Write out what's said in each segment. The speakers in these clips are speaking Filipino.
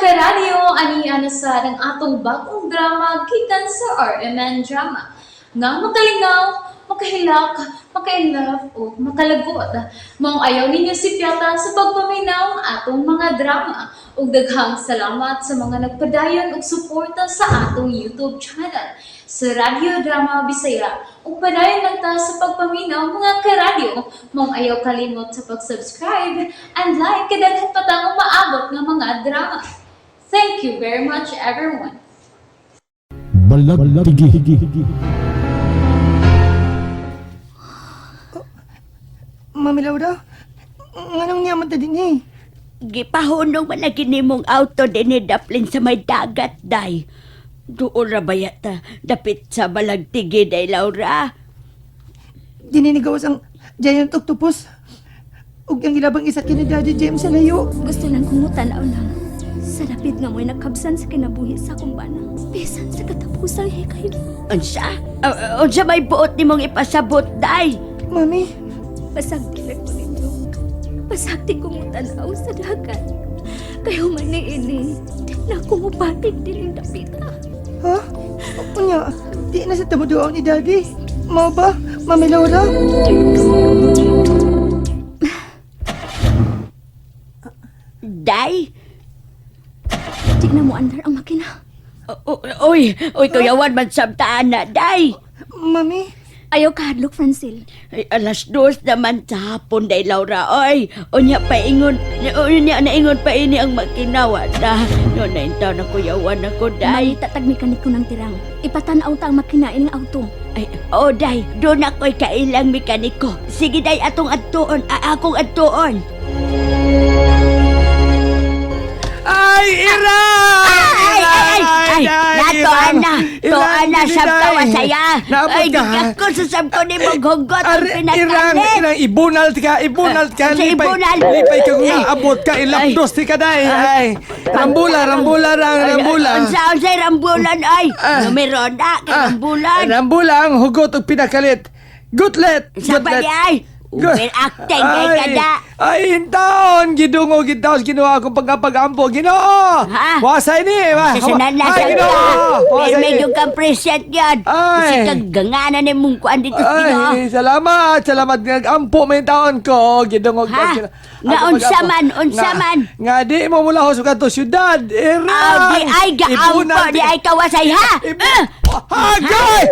karadyo, ani sa ng atong bagong drama gikan sa RMN Drama. Nga makalingaw, makahilak, maka-inlove, o makalagot. Mong ayaw ninyo si Piata sa pagpaminaw ng atong mga drama. Ug daghang salamat sa mga nagpadayon ug suporta sa atong YouTube channel sa Radio Drama Bisaya. Ug padayon lang ta sa pagpaminaw mga karadyo. Mong ayaw kalimot sa pag-subscribe and like kadaghan pa tang maabot ng mga drama. Thank you very much everyone. Balagtigi. Mami Laura, nganong niyaman ta din eh? Gipahunong man lagi nimong auto din daplin sa may dagat, day. Doon ra bayata, dapit sa balagtigi, day, Laura. Dininigawas ang giant octopus. Ug ang ilabang isa kini Daddy James sa layo. Gusto lang kong mutanaw lang. Sa dapit nga mo'y nakabsan sa kinabuhi sa kumbana. Bisan sa katapusang hikay. Unsa? Unsa may buot nimong ipasabot, day? Mami, Pasagkilan ko ninyo. Pasagti ko mutanaw sa dagat. Kayo man ni ini. Na kumupatig din ang dapita. ha? Unya, di na sa tamuduaw ni Daddy. Mao ba, Mami Laura? Day? Di na mo andar ang makina. Uy, kuyawan man sabtaan na, day. Mami, Ayaw kahadlok, Francil. Ay, alas 2 naman sa hapon, day, Laura. Oy, unya naingon pa ini ang makinawa na. No, naintaw na kuyawan ako, day. May tatag mekaniko ng tirang. Ipatanaw ta ang makina ining auto. Ay, day, doon ako'y kailang mekaniko. Sige, day, akong adtuon. Ay, Ira! Ay, natuan na, sabta wa saya. Naabot Ay, ka, ha? ako sa sabto ni mong hugot ang pinakalit. Irang, ibunal ka. Sa ibunal. Lipay ka kung naabot ka, ilapdos ti ka, day. Ay, rambula, Unsa rambulan, ay. Numero na, rambulan. Rambula ang hugot o pinakalit. Gutlet! Sa pa di ay. Acting kay kada. Ay, hintaon! Gidungog, ginawa akong pagkapagampo. Ginoo! Ha? Wasay ni! Sasanan na sa pero medyo kang present yan. Kasi Ay. kaganganan ni mong kuan dito sa Ginoo. Ay, salamat! Salamat! Nag-ampo may taon ko. Gidungog. Ha? Nga unsa man. Nga di mo mula ho sa kanto syudad. Di ay gaampo, di ay kawasay, ha? Hagay!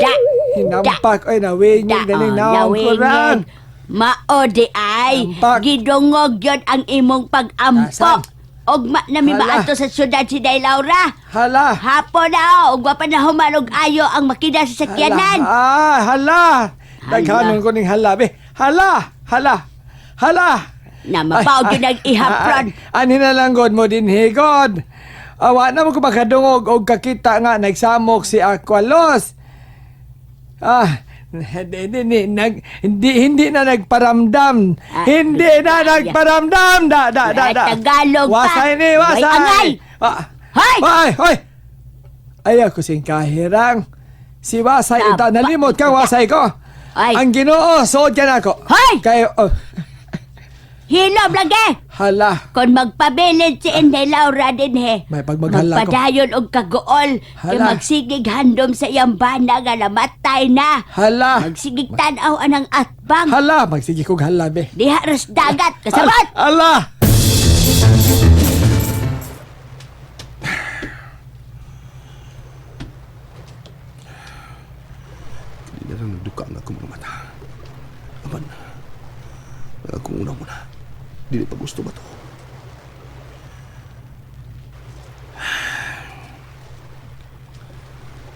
Da. Hinampak. Ay, nawingin. Galing naong ko lang. Mao di ay. Ampak. Gidungog yun ang imong pag-ampo. Asan? Ogma na mi Hala. maato sa syudad si Day Laura. Hala. Hapon na, ugwa pa na humalog ayo ang makina sa sakyanan. Hala. Naghanon ko ning hala. Be. Hala. Na mapaw yun ang ihapron. Ani na lang god mo din higod. Awa na mo ko makadungog og kakita nga nagsamok si Aqualos. Hindi na nagparamdam. Hindi na nagparamdam. Da. Tagalog pa. Wasay ni, wasay. Angay. Hoy. Ay, ako sing kahirang. Si Wasay, ito, nalimot kang Wasay ko. Ay. Ang Ginoo, sood ka na ako. Hoy! Kayo, Hilob lagi. hala. Kung magpabilid si Inday Laura din he. May pagmaghala ko. Magpadayon og kagool. Kay Hala. magsigig handom sa iyang bana nga namatay na. Hala. Magsigig tanaw anang atbang. Hala, magsige kong hala, be. Diha ras dagat. Kasabot! Hala! Hindi na lang nagduka ang akong mga mata. Aman, akong una muna. Dili pa gusto ba to?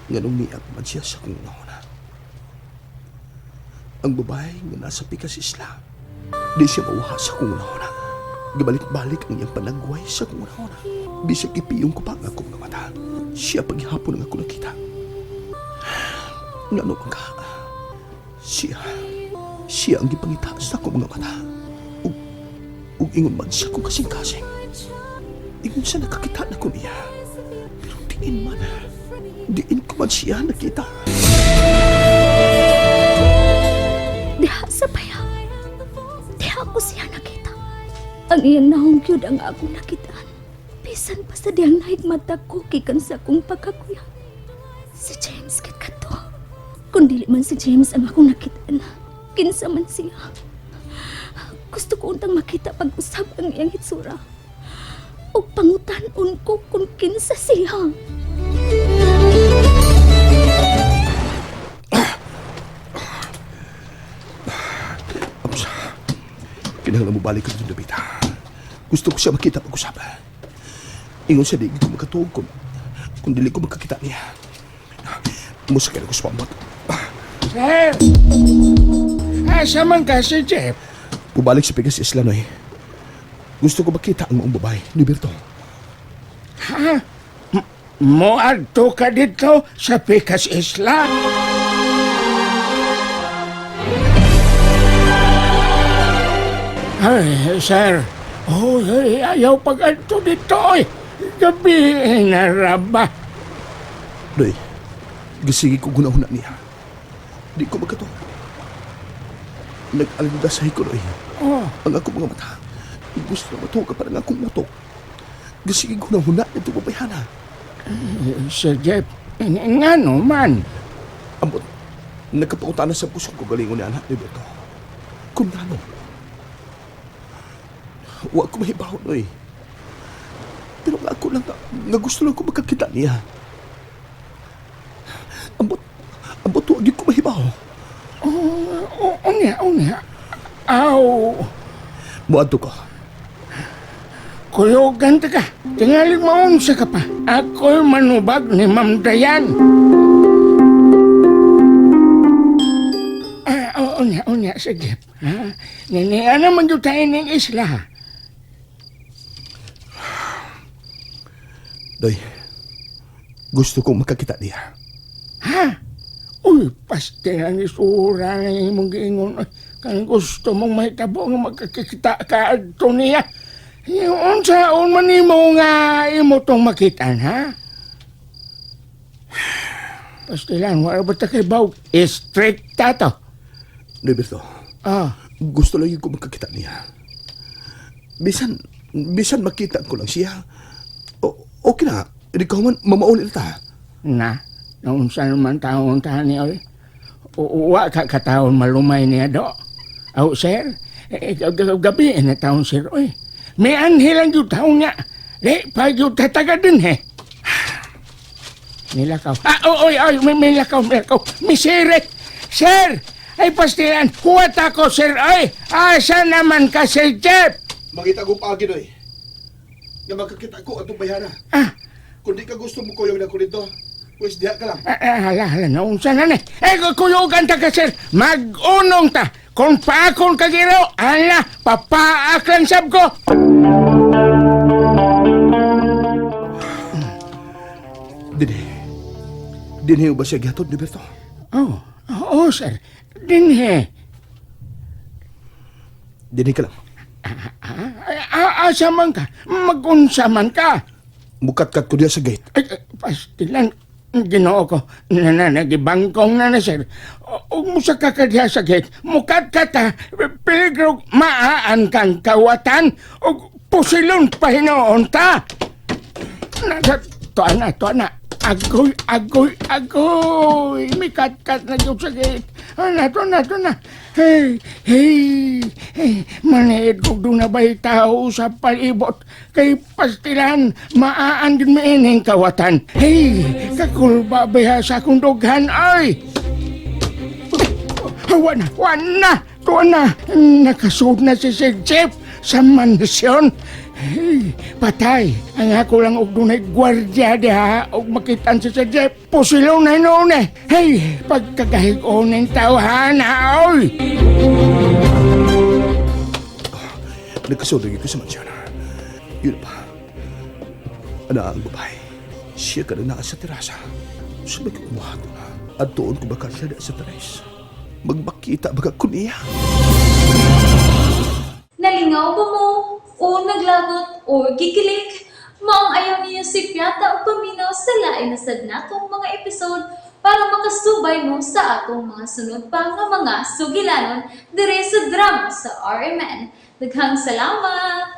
Nganong niyak man siya sa kong una. Ang babae nga nasa pikas isla, di siya mauha sa kong una. Gabalik-balik ang iyang panagway sa kong una. Di siya kipiyong ko pa ang akong mga mata. Siya paghihapon ang ako nakita. Ngano ang ka? Siya ang gipangita sa akong mga mata. Ug ingon man siya kung kasing-kasing. Ingon siya nakakita na ko niya. Pero diin man. Diin ko man siya nakita. Diha sa paya. Diha ko siya nakita. Ang iyang nahungkyod ang akong nakitaan. Bisan pa sa diyang nahigmata ko kikan sa akong pagkakuya. Si James kat kato. Kung dili man si James ang akong nakita na, kinsa man siya. Gusto ko untang makita pag-usab ang iyang hitsura. O pangutan-on ko kung kinsa siya. Amsa, kinahanglan mo balik ka dito, David. Gusto ko siya makita pag-usapan. Ingon siya di ko makatuog kung dili ko magkakita niya. Musakay ako sa pamot. Sir! Asa man ka si Jeff? Bubalik sa Pigas Isla, Noy. Gusto ko makita ang maong babae, ni Berto. Ha? Moadto ka dito sa Picas Isla? Ay, sir. Oh, ayaw pag-adto dito, oy. Gabi na raba. Noy, gisigi ko guna-huna niya. Di ko magkatuog. Nag-alandasahay ko, Noy. Oh, Ang ako mga mata. Gusto na matuog ka parang akong utok. Gisigi ko na huna ito babayana. Sir Jeff, nga no man. Ambot, nagkapauta na sa puso ko galingon ni anak ni Berto. Kung ano. Huwag ko mahibaw, Noy. Pero nga ako lang nga gusto lang ko magkakita niya. Ambot, huwag yun ko mahibaw. Unya. Aw, Muadto ko. kuyogan ta ka. Tingaling maunsa ka pa. Ako'y manubag ni Ma'am Dayan. Unya, sige. Ha? Niniana man yung tayo ng isla. Doy, gusto kong makakita niya. Ha? Uy, paste ang isura na imong giingon. Kung gusto mong mahitabo nga magkakita ka adto niya. Yung unsaon man imo nga imo tong makitaan, ha? Pastilan, wala ba ta kay Baw? Straight tato. Doy Berto, gusto lang yun ko makakita niya. Bisan makita ko lang siya. Okay na, hindi ka man mamaulil ta. Na, naunsa naman taon tani, oy. Uwa ka kataon malumay niya do. Aw, sir, gabi na taon, sir, oy. May anghel ang yung taon nga. Pag yung tataga din, he. Nilakaw. Oy, may lakaw. Misiret. Sir, ay pastilan, huwat ako, sir, oy. Asa naman ka, Sir Jeff? Makita ko pa agad, Doy. Nga makakita ko atong bayana. Kung di ka gusto mo kuyog na ko dito, pues diha ka lang. Hala, naunsa na ni. Kuyugan ta ka, sir. Mag-unong ta. Kung paakon ka giro, papaak lang sab ko. Dinhi ba siya gihatod, ni Berto? Oo, sir. Dinhe. Dinhi ka lang. Asa man ka? Mag-unsa man ka? Mukat-kat ko diya sa gate. Pastilan, ginoo ko. Nagibangkong na sir. Huwag mo sa kakadya sa gate. Mukat ka ta. Peligro maaan kang kawatan. O pusilon pa hinoon ta. Tuan na. Agoy. May kat-kat na yun sa gate. Nato na. Hey. Manaid ko doon na ba'y tao sa palibot. Kay pastilan, maaan din maining kawatan. Hey, kakulba ba sa akong dughan, ay! Tuwan na. Nakasud na si Sir Jeff sa mansyon. Hey, patay. Ang ako lang og dunay gwardya diha og makitaan si Sir Jeff. Pusilaw na noon eh. Hey, pagkagahig-on ng tawhana, oy! Nagkasod lagi ko sa mansyon. Yun pa. Ang babae. Siya ka na sa terasa. Sabi ko umuhato na. At doon ko bakal siya sa teres. Magbakita baga ko niya. Nalingaw ba mo? O naglagot? O gikilik? Maong ayaw niya si Piata o paminaw sa lain na sad natong mga episode para makasubay mo sa atong mga sunod pa nga mga sugilanon dire sa drama sa RMN. Daghang salamat!